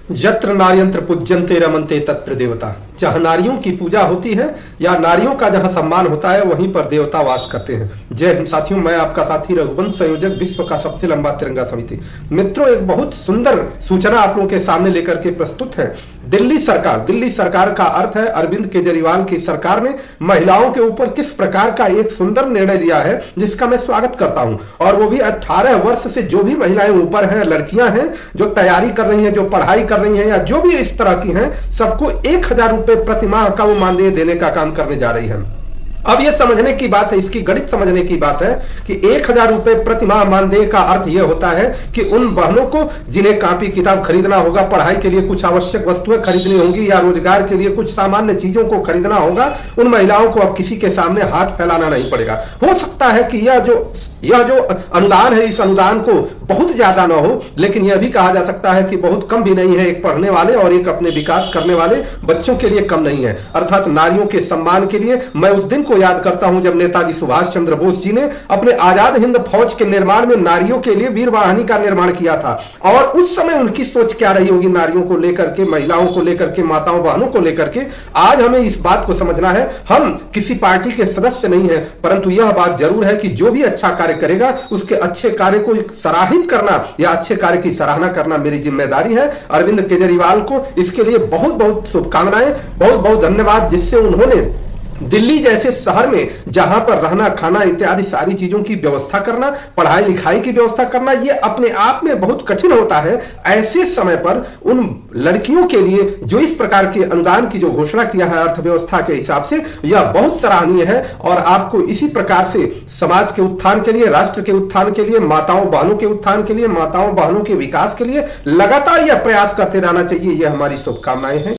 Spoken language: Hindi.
यत्र नार्यंत्र पूज्यन्ते रमन्ते तत्र देवता। जहां नारियों की पूजा होती है या नारियों का जहां सम्मान होता है वहीं पर देवता वास करते हैं। जय हिंद साथियों, मैं आपका साथी रघुवंश, संयोजक विश्व का सबसे लंबा तिरंगा समिति। मित्रों, एक बहुत सुंदर सूचना आप लोगों के सामने लेकर के प्रस्तुत है। दिल्ली सरकार का अर्थ है अरविंद केजरीवाल की सरकार ने महिलाओं के ऊपर किस प्रकार का एक सुंदर निर्णय लिया है, जिसका मैं स्वागत करता हूं। और वो भी 18 वर्ष से जो भी महिलाएं ऊपर हैं, लड़कियां हैं जो तैयारी कर रही हैं, जो पढ़ाई कर रही हैं या जो भी इस तरह की हैं, सबको 1000 रुपए प्रति माह का वो मानदेय देने का काम करने जा रही है। अब ये समझने की बात है, इसकी गणित समझने की बात है कि 1000 रुपए प्रति माह मानदेय का अर्थ यह होता है कि उन बहनों को जिन्हें कॉपी किताब खरीदना होगा, पढ़ाई के लिए कुछ आवश्यक वस्तुएं खरीदनी होंगी या रोजगार के लिए कुछ सामान्य चीजों को खरीदना होगा, उन महिलाओं को अब किसी के सामने हाथ फैलाना नहीं पड़ेगा। हो सकता है कि यह जो अनुदान है, इस अनुदान को बहुत ज्यादा ना हो, लेकिन यह भी कहा जा सकता है कि बहुत कम भी नहीं है। एक पढ़ने वाले और एक अपने विकास करने वाले बच्चों के लिए कम नहीं है। अर्थात नारियों के सम्मान के लिए मैं उस दिन को याद करता हूं जब नेताजी सुभाष चंद्र बोस जी ने अपने आजाद हिंद फौज के निर्माण में नारियों के लिए वीर वाहिनी का निर्माण किया था। और उस समय उनकी सोच क्या रही होगी नारियों को लेकर के, महिलाओं को लेकर के, माताओं बहनों को लेकर के। आज हमें इस बात को समझना है, हम किसी पार्टी के सदस्य नहीं है, परंतु यह बात जरूर है कि जो भी अच्छा कार्य करेगा उसके अच्छे कार्य को सराहित करना या अच्छे कार्य की सराहना करना मेरी जिम्मेदारी है। अरविंद केजरीवाल को इसके लिए बहुत बहुत शुभकामनाएं, बहुत बहुत धन्यवाद, जिससे उन्होंने दिल्ली जैसे शहर में जहां पर रहना, खाना इत्यादि सारी चीजों की व्यवस्था करना, पढ़ाई लिखाई की व्यवस्था करना, यह अपने आप में बहुत कठिन होता है। ऐसे समय पर उन लड़कियों के लिए जो इस प्रकार के अनुदान की जो घोषणा किया है अर्थव्यवस्था के हिसाब से, यह बहुत सराहनीय है। और आपको इसी प्रकार से समाज के उत्थान के लिए, राष्ट्र के उत्थान के लिए, माताओं बहनों के उत्थान के लिए, माताओं बहनों के विकास के लिए लगातार यह प्रयास करते रहना चाहिए। यह हमारी शुभकामनाएं हैं।